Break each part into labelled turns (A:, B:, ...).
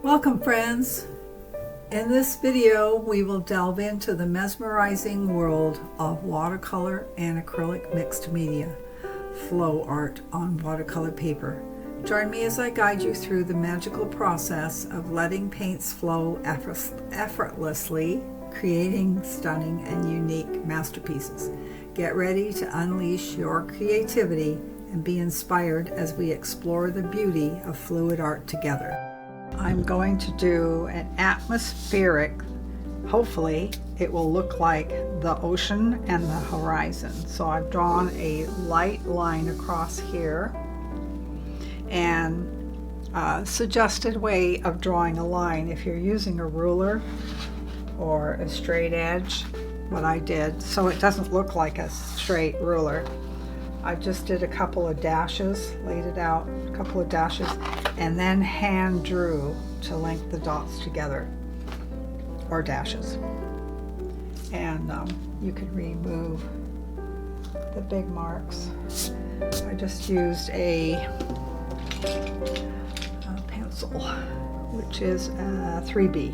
A: Welcome friends! In this video we will delve into the mesmerizing world of watercolor and acrylic mixed media, flow art on watercolor paper. Join me as I guide you through the magical process of letting paints flow effortlessly, creating stunning and unique masterpieces. Get ready to unleash your creativity and be inspired as we explore the beauty of fluid art together. I'm going to do an atmospheric, hopefully it will look like the ocean and the horizon. So I've drawn a light line across here, and a suggested way of drawing a line, if you're using a ruler or a straight edge, what I did, so it doesn't look like a straight ruler, I just did a couple of dashes, laid it out, a couple of dashes, and then hand drew to link the dots together, or dashes. And you can remove the big marks. I just used a pencil, which is a 3B.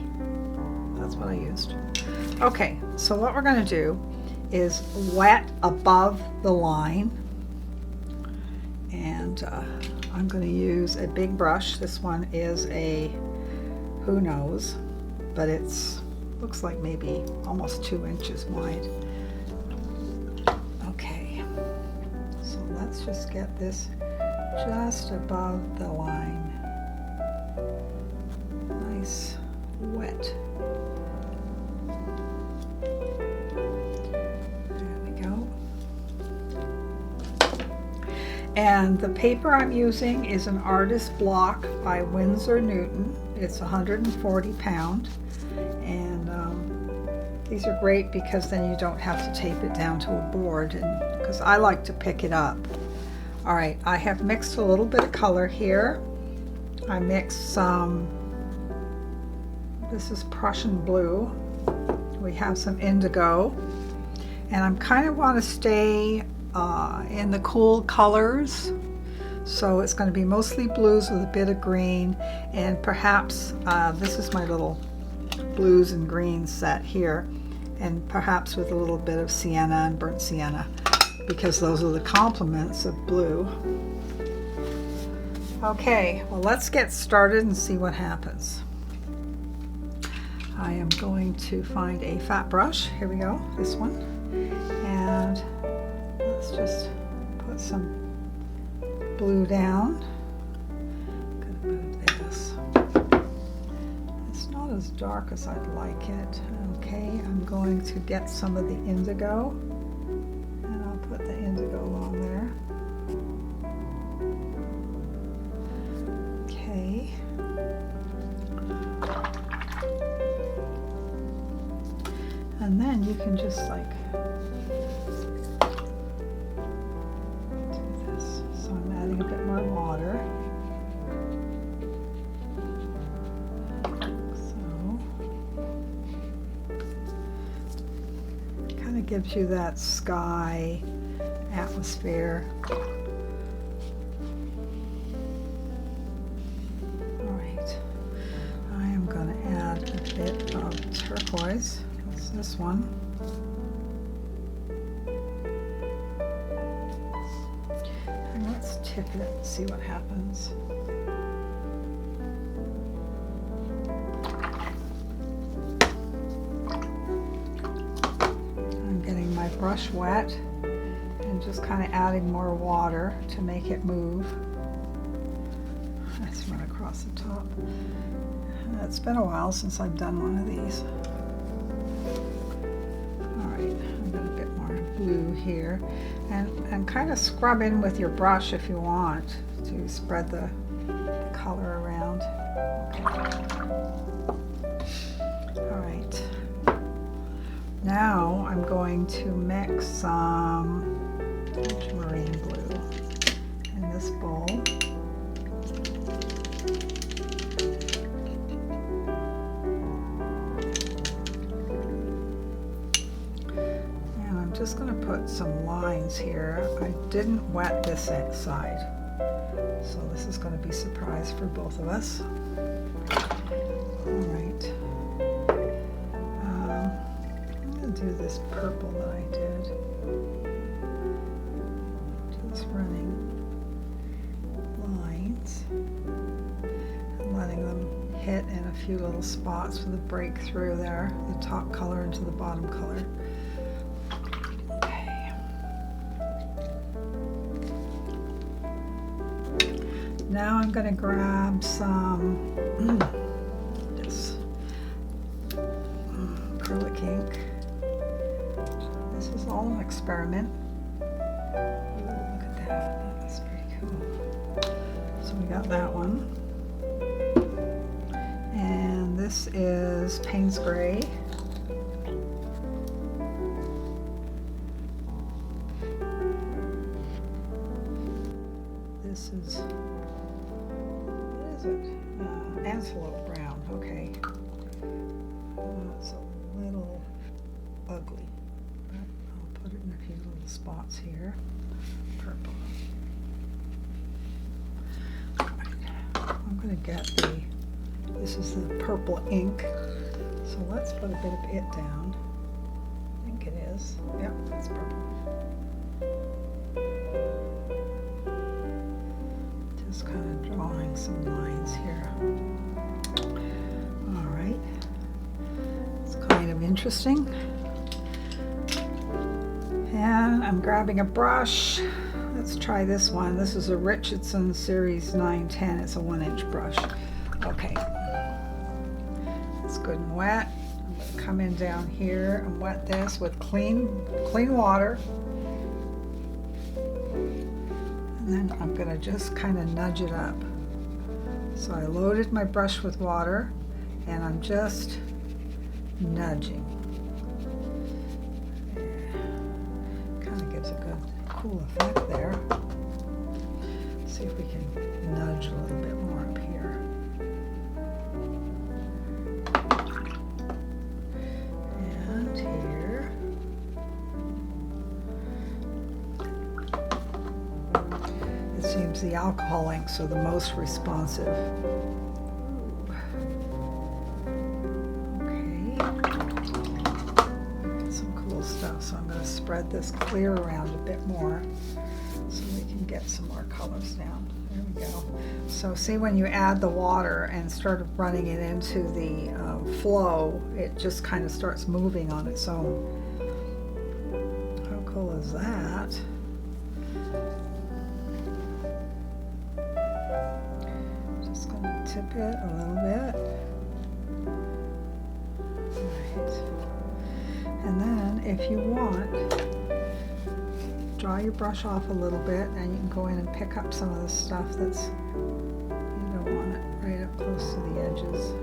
A: That's what I used. Okay, so what we're going to do is wet above the line, and I'm going to use a big brush. This one is a who knows, but it's looks like maybe almost 2 inches wide. Okay, so let's just get this just above the line. Nice wet. And the paper I'm using is an artist block by Winsor Newton. It's 140 pound, and these are great because then you don't have to tape it down to a board, and because I like to pick it up. All right, I have mixed a little bit of color here. I mixed some, this is Prussian blue. We have some indigo, and I'm kind of want to stay in the cool colors, so it's going to be mostly blues with a bit of green, and perhaps this is my little blues and greens set here, and perhaps with a little bit of sienna and burnt sienna, because those are the complements of blue. Okay, well, let's get started and see what happens. I am going to find a fat brush. Here we go, this one, and let's just put some blue down. I'm going to move this. It's not as dark as I'd like it. Okay, I'm going to get some of the indigo, and I'll put the indigo on there. Okay. And then you can just like a bit more water. So kind of gives you that sky atmosphere. All right, I am going to add a bit of turquoise. That's this one. Tip it and see what happens. I'm getting my brush wet and just kind of adding more water to make it move. Let's run across the top. It's been a while since I've done one of these. Alright, I've got a bit more blue here. And kind of scrub in with your brush if you want to spread the color around. Okay. All right. Now I'm going to mix some marine blue in this bowl. Just going to put some lines here. I didn't wet this side, So this is going to be a surprise for both of us. All right. I'm going to do this purple that I did. Just running lines and letting them hit in a few little spots with a breakthrough there, the top color into the bottom color. Okay. Now I'm going to grab some this acrylic ink. This is all an experiment. Ooh, look at that. That's pretty cool. So we got that one. And this is Payne's Gray. This is, what is it? Antelope brown, okay. It's a little ugly, but I'll put it in a few little spots here. Purple. I'm going to get this is the purple ink, so let's put a bit of it down. I think it is. Yep, it's purple. Just kind of drawing some lines here. All right. It's kind of interesting. And I'm grabbing a brush. Let's try this one. This is a Richardson Series 910. It's a 1-inch brush. Okay. It's good and wet. I'm going to come in down here and wet this with clean water. And then I'm going to just kind of nudge it up. So I loaded my brush with water and I'm just nudging. Kind of gives a good cool effect there. Let's see if we can nudge a little bit more up here. And here. It seems the alcohol inks are the most responsive. Stuff, so I'm going to spread this clear around a bit more so we can get some more colors down. There we go. So see, when you add the water and start running it into the flow, it just kind of starts moving on its own. How cool is that? Just going to tip it a little bit. And then, if you want, dry your brush off a little bit and you can go in and pick up some of the stuff that's, you don't want it right up close to the edges.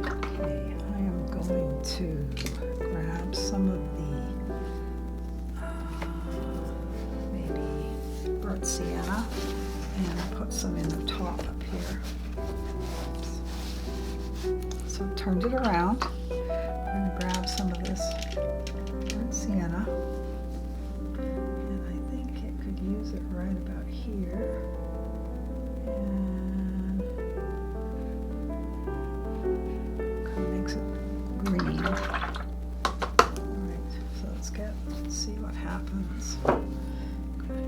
A: Okay, I am going to grab some of the sienna and put some in the top up here. Oops. So I've turned it around. I'm going to grab some of this burnt sienna, and I think it could use it right about here. And kind of makes it green. Alright, so let's see what happens.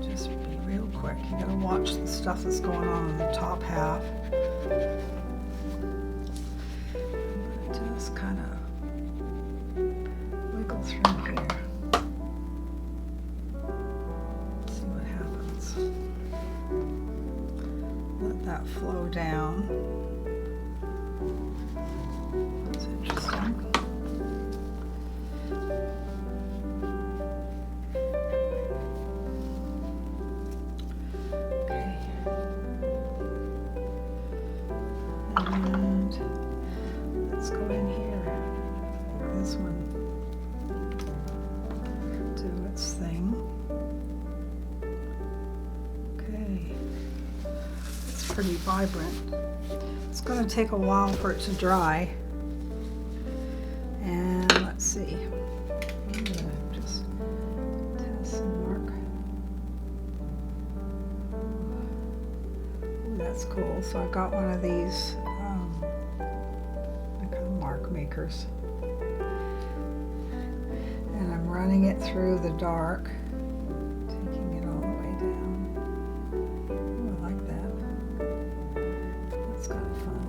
A: Just be real quick. You gotta watch the stuff that's going on in the top half. Just kind of wiggle through here. See what happens. Let that flow down. That's interesting. Pretty vibrant. It's going to take a while for it to dry. see. I'm gonna just test some mark. Ooh, that's cool. So I got one of these kind of mark makers, and I'm running it through the dark, taking it all the way down. Ooh, I like that. That's kind of fun.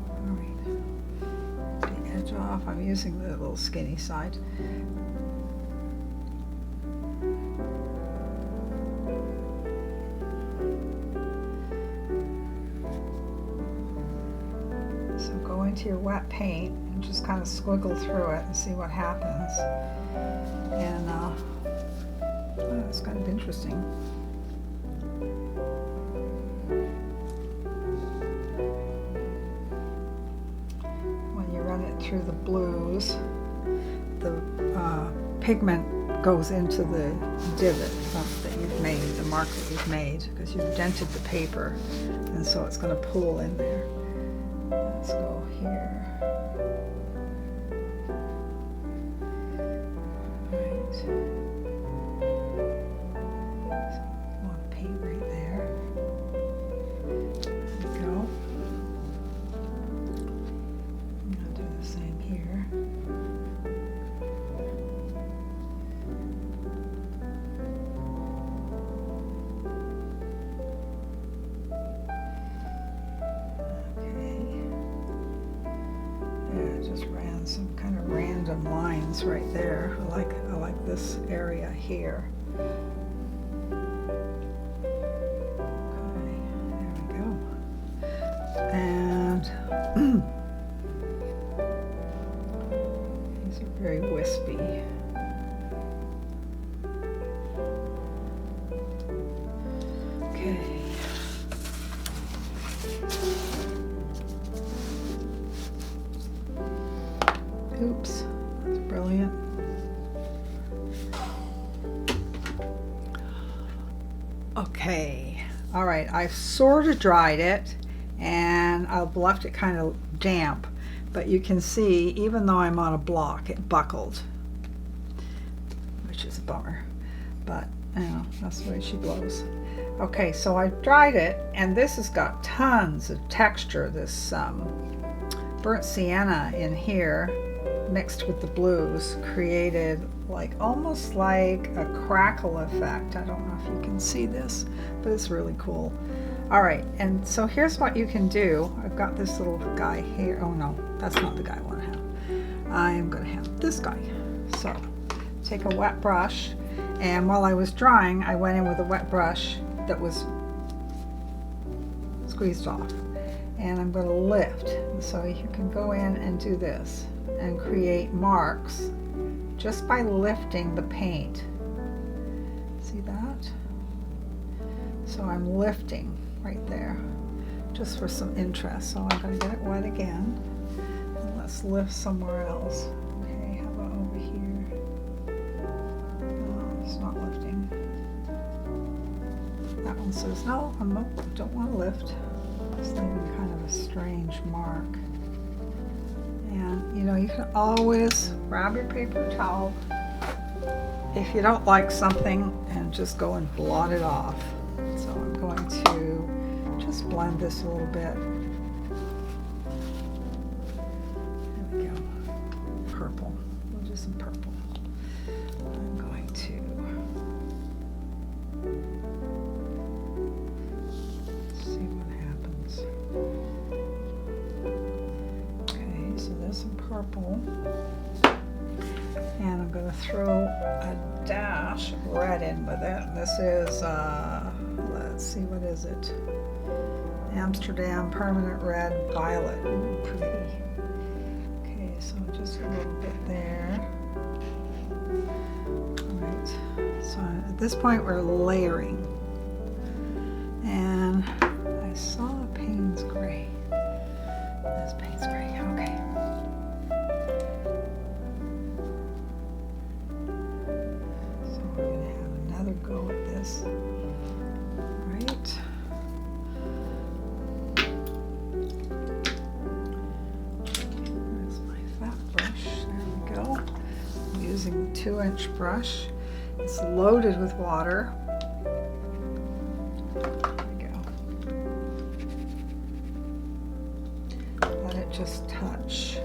A: All right, the edge off. I'm using the little skinny side. So go into your wet paint and just kind of squiggle through it and see what happens. And oh, it's kind of interesting. When you run it through the blues, the pigment goes into the divot that you've made, the mark that you've made, because you've dented the paper, and so it's going to pull in there. Let's go here. Right. So, a lot of paint right there. There we go. I'm going to do the same here. Just ran some kind of random lines right there. I like this area here. Okay, there we go. And these are very wispy. Okay. Oops, that's brilliant. Okay, all right, I've sort of dried it and I've left it kind of damp, but you can see even though I'm on a block, it buckled, which is a bummer, but you know, that's the way she blows. Okay, so I dried it, and this has got tons of texture, this burnt sienna in here mixed with the blues created almost like a crackle effect. I don't know if you can see this, but it's really cool. All right, and so here's what you can do. I've got this little guy here. Oh no, that's not the guy I want to have. I am going to have this guy. So take a wet brush, and while I was drying, I went in with a wet brush that was squeezed off, and I'm going to lift. So you can go in and do this and create marks just by lifting the paint. See that? So I'm lifting right there just for some interest. So I'm going to get it wet again, and let's lift somewhere else. Okay, how about over here? Oh, it's not lifting. That one says no, I don't want to lift. It's leaving kind of a strange mark. And you know, you can always grab your paper towel if you don't like something and just go and blot it off. So I'm going to just blend this a little bit. There we go. Purple. We'll do some purple. I'm going to see what happens. So there's some purple, and I'm going to throw a dash of red in with it. This is, let's see, what is it? Amsterdam Permanent Red Violet. Ooh, pretty. Okay, so just a little bit there. All right, so at this point we're layering, and I saw a Payne's Gray. That's Payne's Gray, okay. So we're going to have another go at this. All right. There's my fat brush. There we go. using a 2-inch brush. It's loaded with water. There we go. Let it just touch.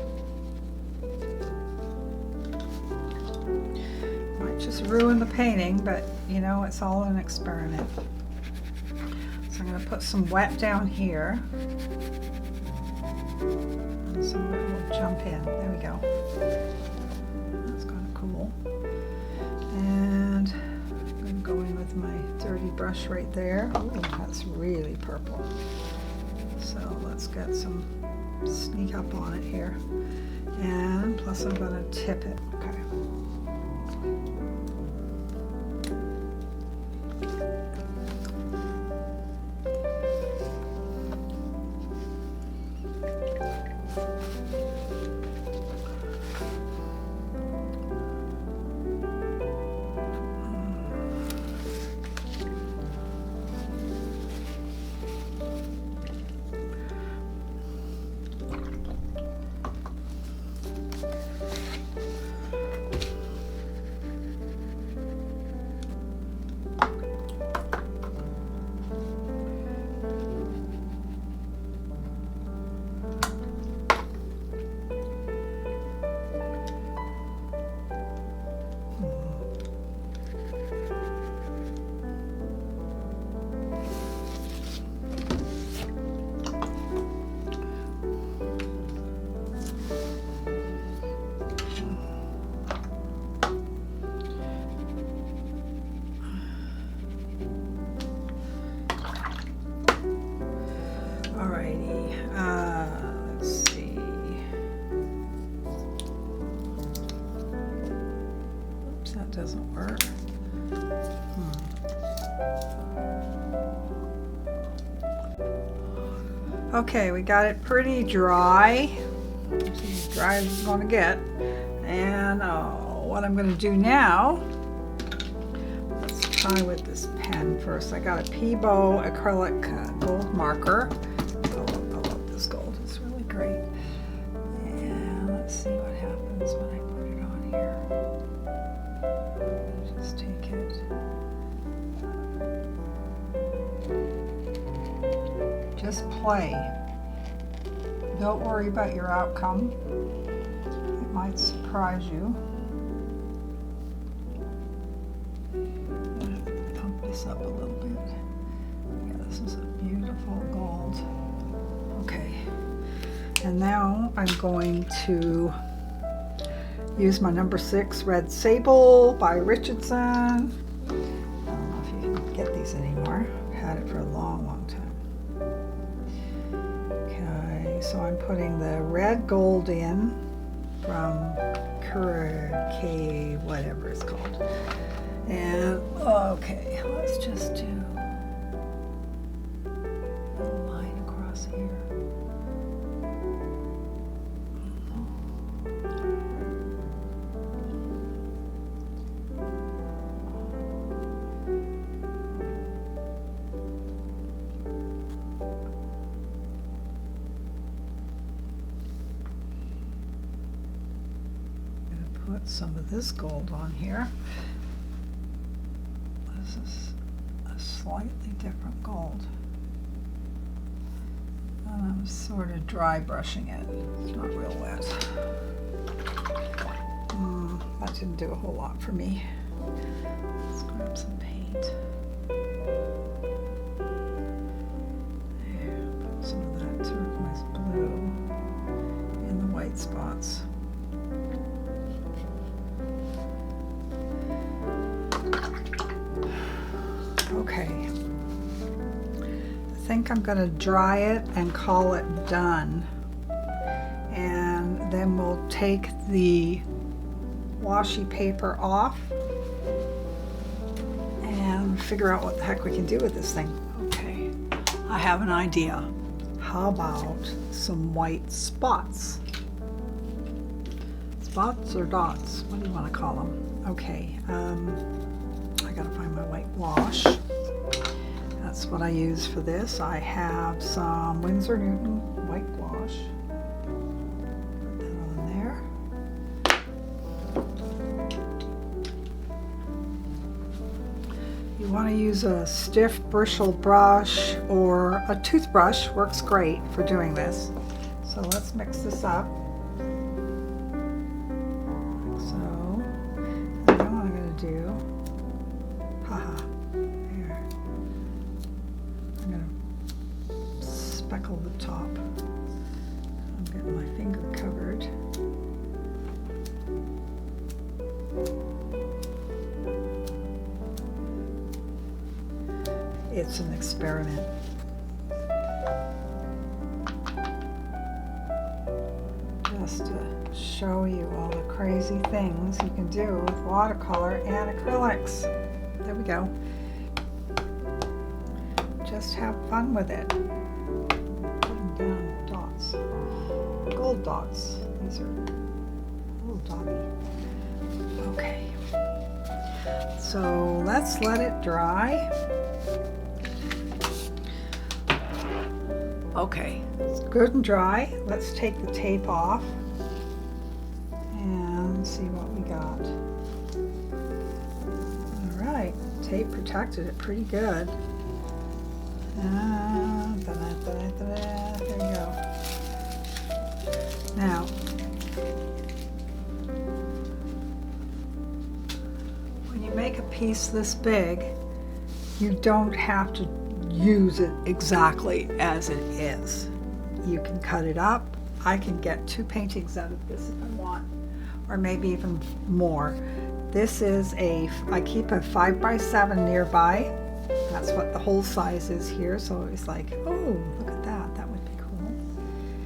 A: Might just ruin the painting, but you know, it's all an experiment. So I'm going to put some wet down here. And some of it will jump in. There we go. That's kind of cool. And I'm going to go in with my dirty brush right there. Oh, that's really purple. So let's get some sneak up on it here. And plus I'm going to tip it. Okay. Let's see. Oops, that doesn't work. Okay, we got it pretty dry. As dry as it's going to get. And what I'm going to do now, let's try with this pen first. I got a Peebo acrylic gold marker. I love this gold. It's really great. And let's see what happens when I put it on here. Just take it. Just play. Don't worry about your outcome. It might surprise you. Pump this up a little bit. Yeah, this is a beautiful gold. Okay. And now I'm going to use my number 6 Red Sable by Richardson. I don't know if you can get these anymore. I've had it for a long, long time. Okay, so I'm putting the red gold in from K, whatever it's called. And okay, let's just do a line across here. Put some of this gold on here. This is a slightly different gold. And I'm sort of dry brushing it. It's not real wet. That didn't do a whole lot for me. Let's grab some paint. There, put some of that turquoise blue in the white spots. Okay, I think I'm going to dry it and call it done, and then we'll take the washi paper off and figure out what the heck we can do with this thing. Okay, I have an idea. How about some white spots? Spots or dots? What do you want to call them? Okay, I gotta find my white wash. That's what I use for this. I have some Winsor Newton white wash. Put that on there. You want to use a stiff bristle brush or a toothbrush, works great for doing this. So let's mix this up. So, and then what I'm going to do, there. I'm going to speckle the top. I'm getting my finger covered. It's an experiment. Just to show you all the crazy things you can do with watercolor and acrylics. There we go. Just have fun with it. Putting down dots. Gold dots. These are a little dotty. Okay. So let's let it dry. Okay, it's good and dry. Let's take the tape off and see what we got. All right, tape protected it pretty good. There you go. Now, when you make a piece this big, you don't have to use it exactly as it is. You can cut it up. I can get 2 paintings out of this if I want, or maybe even more. This is I keep a 5x7 nearby. That's what the whole size is here. So it's like, oh, look at that. That would be cool.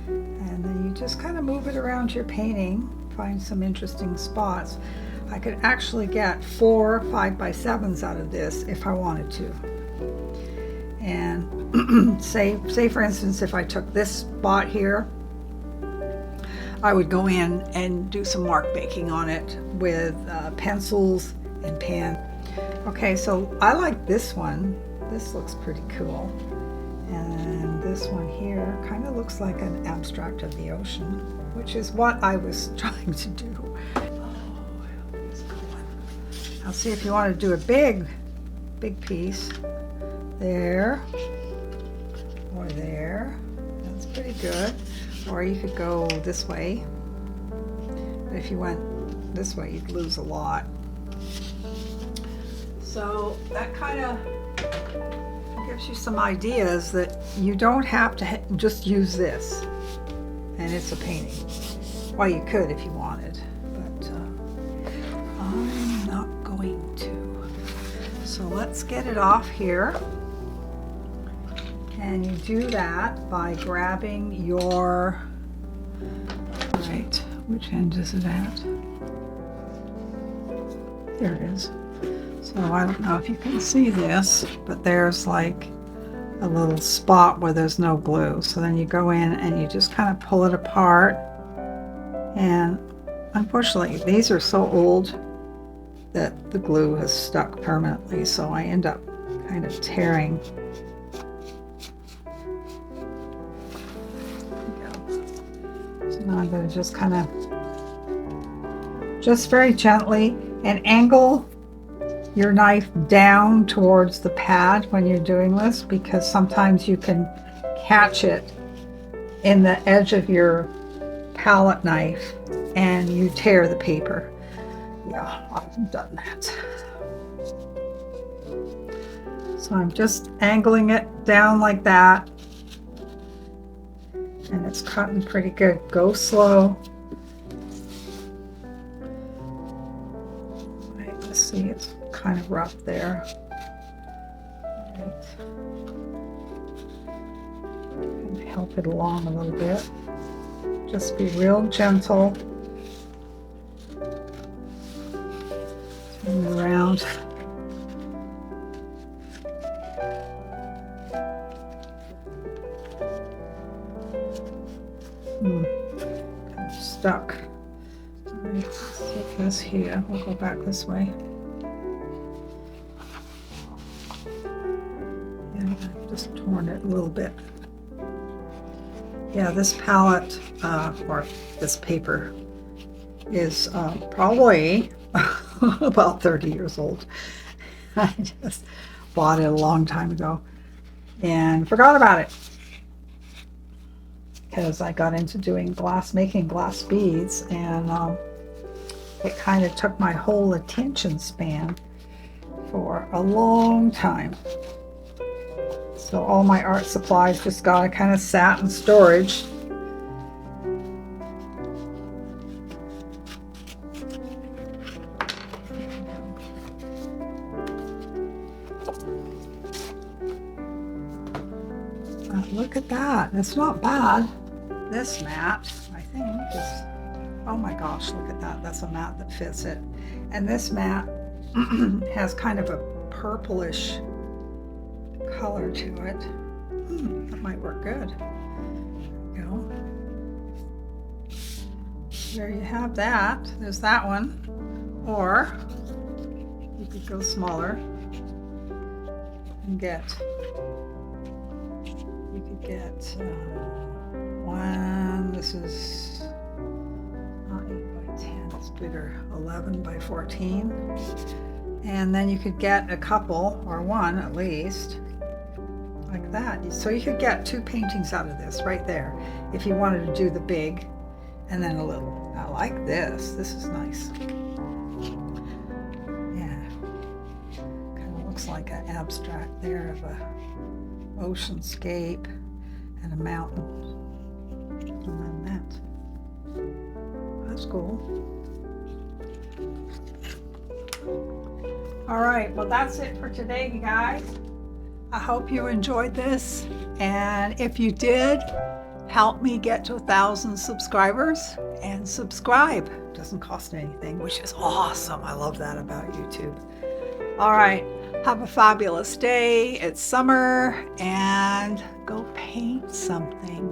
A: And then you just kind of move it around your painting, find some interesting spots. I could actually get 4 5x7s out of this if I wanted to. And say for instance, if I took this spot here, I would go in and do some mark making on it with pencils and pen. Okay, so I like this one. This looks pretty cool. And this one here kind of looks like an abstract of the ocean, which is what I was trying to do. Oh, it's cool. Now see if you want to do a big piece. There or there. That's pretty good. Or you could go this way. But if you went this way, you'd lose a lot. So that kind of gives you some ideas that you don't have to just use this and it's a painting. Well, you could if you wanted, but I'm not going to. So let's get it off here. And you do that by grabbing your, right, which end is it at? There it is. So I don't know if you can see this, but there's like a little spot where there's no glue. So then you go in and you just kind of pull it apart. And unfortunately, these are so old that the glue has stuck permanently. So I end up kind of tearing. Now I'm going to just kind of, just very gently, and angle your knife down towards the pad when you're doing this, because sometimes you can catch it in the edge of your palette knife and you tear the paper. Yeah, I've done that. So I'm just angling it down like that. And it's cutting pretty good. Go slow. Right, let's see, it's kind of rough there. Right. And help it along a little bit. Just be real gentle. Turn it around. Kind of stuck. All right, let's take this here. We'll go back this way. Yeah, I've just torn it a little bit. Yeah, this palette or this paper is probably about 30 years old. bought it a long time ago and forgot about it because I got into making glass beads, and it kind of took my whole attention span for a long time. So all my art supplies just got kind of sat in storage. Look at that. It's not bad. This mat, I think, is, oh my gosh, look at that. That's a mat that fits it. And this mat has kind of a purplish color to it. That might work good. There you go. There you have that. There's that one. Or you could go smaller and get one. This is not 8 by 10, it's bigger, 11 by 14. And then you could get a couple, or one at least, like that. So you could get 2 paintings out of this right there if you wanted to do the big and then a little. I like this. This is nice. Yeah. Kind of looks like an abstract there of a oceanscape and a mountain, and then that's cool. All right, well, that's it for today, you guys. I hope you enjoyed this, and if you did, help me get to 1,000 subscribers and subscribe. It doesn't cost anything, which is awesome. I love that about YouTube. All right, have a fabulous day. It's summer, and go paint something.